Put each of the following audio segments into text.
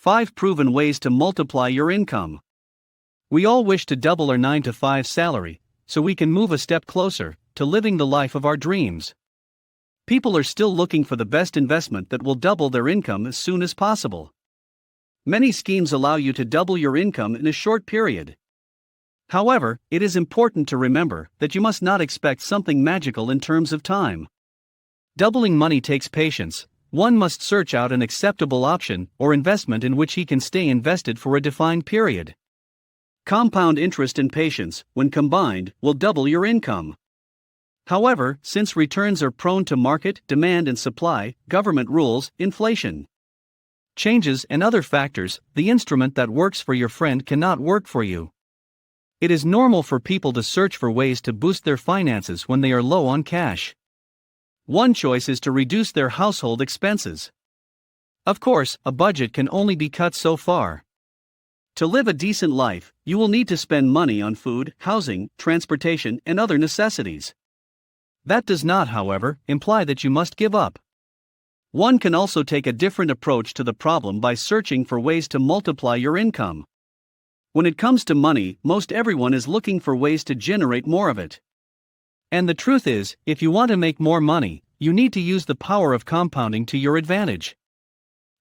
5 Proven Ways to Multiply Your Income. We all wish to double our 9-to-5 salary, so we can move a step closer to living the life of our dreams. People are still looking for the best investment that will double their income as soon as possible. Many schemes allow you to double your income in a short period. However, it is important to remember that you must not expect something magical in terms of time. Doubling money takes patience. One must search out an acceptable option or investment in which he can stay invested for a defined period. Compound interest and patience, when combined, will double your income. However, since returns are prone to market, demand and supply, government rules, inflation, changes and other factors, the instrument that works for your friend cannot work for you. It is normal for people to search for ways to boost their finances when they are low on cash. One choice is to reduce their household expenses. Of course, a budget can only be cut so far. To live a decent life, you will need to spend money on food, housing, transportation, and other necessities. That does not, however, imply that you must give up. One can also take a different approach to the problem by searching for ways to multiply your income. When it comes to money, most everyone is looking for ways to generate more of it. And the truth is, if you want to make more money, you need to use the power of compounding to your advantage.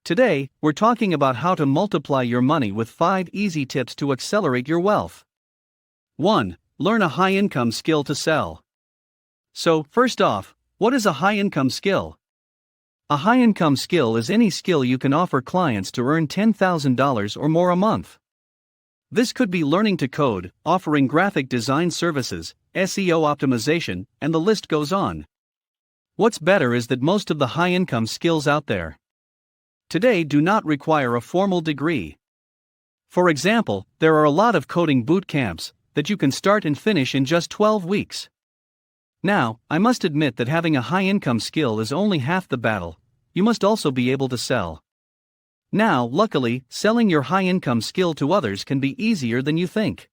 Today, we're talking about how to multiply your money with 5 easy tips to accelerate your wealth. 1. Learn a high-income skill to sell. So, first off, what is a high-income skill? A high-income skill is any skill you can offer clients to earn $10,000 or more a month. This could be learning to code, offering graphic design services, SEO optimization, and the list goes on. What's better is that most of the high-income skills out there today do not require a formal degree. For example, there are a lot of coding boot camps that you can start and finish in just 12 weeks. Now, I must admit that having a high-income skill is only half the battle. You must also be able to sell. Now, luckily, selling your high-income skill to others can be easier than you think.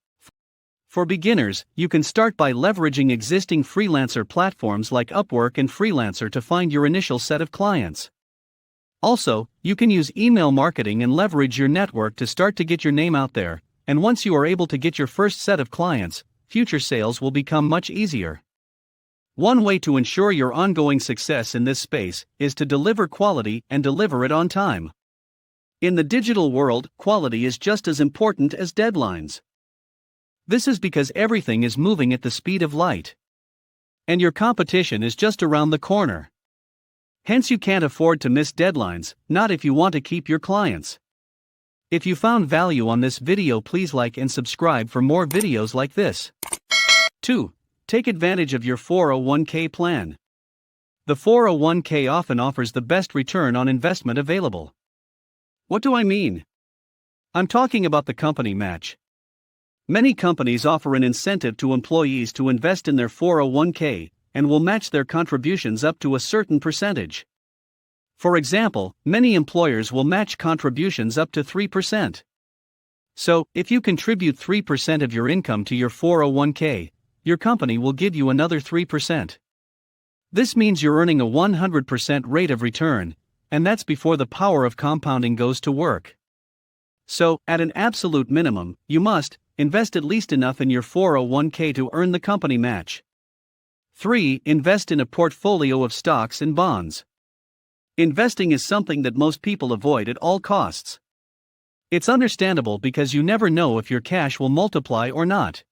For beginners, you can start by leveraging existing freelancer platforms like Upwork and Freelancer to find your initial set of clients. Also, you can use email marketing and leverage your network to start to get your name out there, and once you are able to get your first set of clients, future sales will become much easier. One way to ensure your ongoing success in this space is to deliver quality and deliver it on time. In the digital world, quality is just as important as deadlines. This is because everything is moving at the speed of light. And your competition is just around the corner. Hence you can't afford to miss deadlines, not if you want to keep your clients. If you found value on this video, please like and subscribe for more videos like this. 2. Take advantage of your 401k plan. The 401k often offers the best return on investment available. What do I mean? I'm talking about the company match. Many companies offer an incentive to employees to invest in their 401k and will match their contributions up to a certain percentage. For example, many employers will match contributions up to 3%. So, if you contribute 3% of your income to your 401k, your company will give you another 3%. This means you're earning a 100% rate of return, and that's before the power of compounding goes to work. So, at an absolute minimum, you must invest at least enough in your 401k to earn the company match. 3. Invest in a portfolio of stocks and bonds. Investing is something that most people avoid at all costs. It's understandable because you never know if your cash will multiply or not.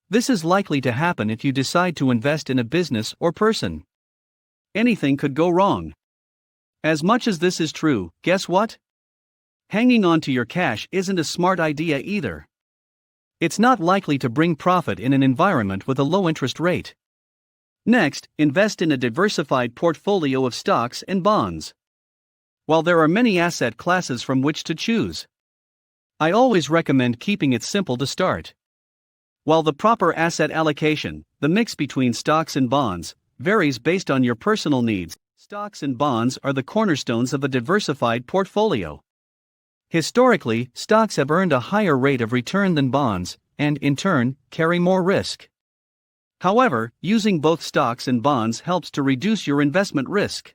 This is likely to happen if you decide to invest in a business or person. Anything could go wrong. As much as this is true, guess what? Hanging on to your cash isn't a smart idea either. It's not likely to bring profit in an environment with a low interest rate. Next, invest in a diversified portfolio of stocks and bonds. While there are many asset classes from which to choose, I always recommend keeping it simple to start. While the proper asset allocation, the mix between stocks and bonds, varies based on your personal needs, stocks and bonds are the cornerstones of a diversified portfolio. Historically, stocks have earned a higher rate of return than bonds, and, in turn, carry more risk. However, using both stocks and bonds helps to reduce your investment risk.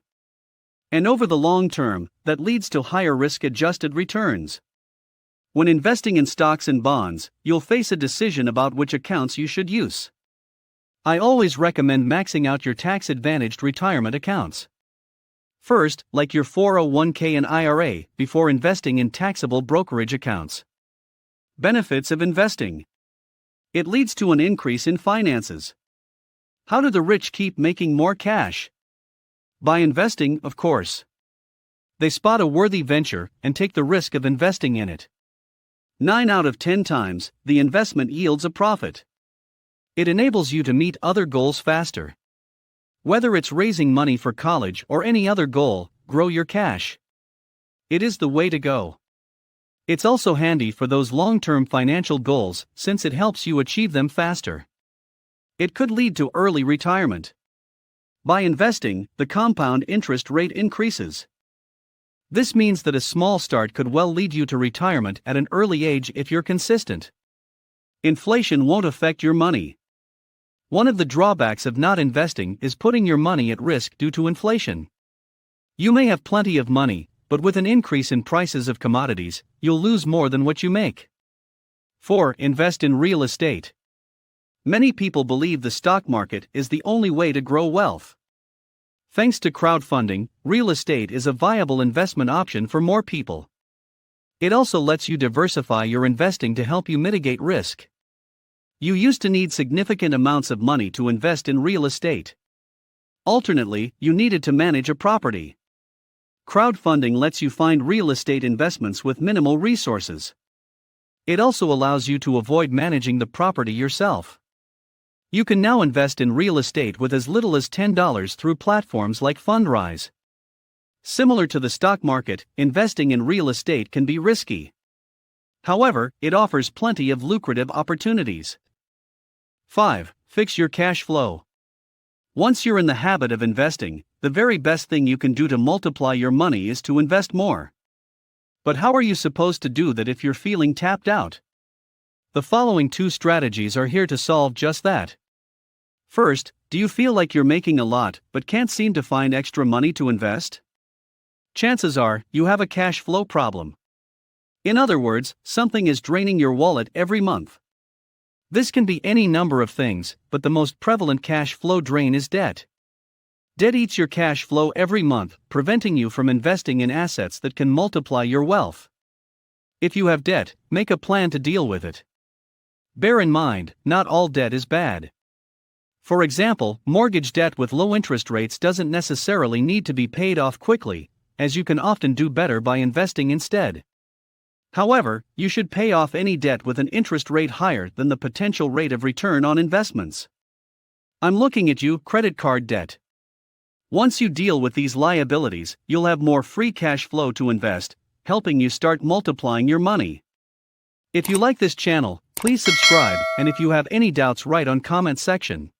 And over the long term, that leads to higher risk-adjusted returns. When investing in stocks and bonds, you'll face a decision about which accounts you should use. I always recommend maxing out your tax-advantaged retirement accounts. First, like your 401k and IRA, before investing in taxable brokerage accounts. Benefits of investing. It leads to an increase in finances. How do the rich keep making more cash? By investing, of course. They spot a worthy venture and take the risk of investing in it. 9 out of 10 times, the investment yields a profit. It enables you to meet other goals faster. Whether it's raising money for college or any other goal, grow your cash. It is the way to go. It's also handy for those long-term financial goals since it helps you achieve them faster. It could lead to early retirement. By investing, the compound interest rate increases. This means that a small start could well lead you to retirement at an early age if you're consistent. Inflation won't affect your money. One of the drawbacks of not investing is putting your money at risk due to inflation. You may have plenty of money, but with an increase in prices of commodities, you'll lose more than what you make. 4. Invest in real estate. Many people believe the stock market is the only way to grow wealth. Thanks to crowdfunding, real estate is a viable investment option for more people. It also lets you diversify your investing to help you mitigate risk. You used to need significant amounts of money to invest in real estate. Alternately, you needed to manage a property. Crowdfunding lets you find real estate investments with minimal resources. It also allows you to avoid managing the property yourself. You can now invest in real estate with as little as $10 through platforms like Fundrise. Similar to the stock market, investing in real estate can be risky. However, it offers plenty of lucrative opportunities. 5. Fix your cash flow. Once you're in the habit of investing, the very best thing you can do to multiply your money is to invest more. But how are you supposed to do that if you're feeling tapped out? The following 2 strategies are here to solve just that. First, do you feel like you're making a lot but can't seem to find extra money to invest? Chances are, you have a cash flow problem. In other words, something is draining your wallet every month. This can be any number of things, but the most prevalent cash flow drain is debt. Debt eats your cash flow every month, preventing you from investing in assets that can multiply your wealth. If you have debt, make a plan to deal with it. Bear in mind, not all debt is bad. For example, mortgage debt with low interest rates doesn't necessarily need to be paid off quickly, as you can often do better by investing instead. However, you should pay off any debt with an interest rate higher than the potential rate of return on investments. I'm looking at you, credit card debt. Once you deal with these liabilities, you'll have more free cash flow to invest, helping you start multiplying your money. If you like this channel, please subscribe, and if you have any doubts, write on comment section.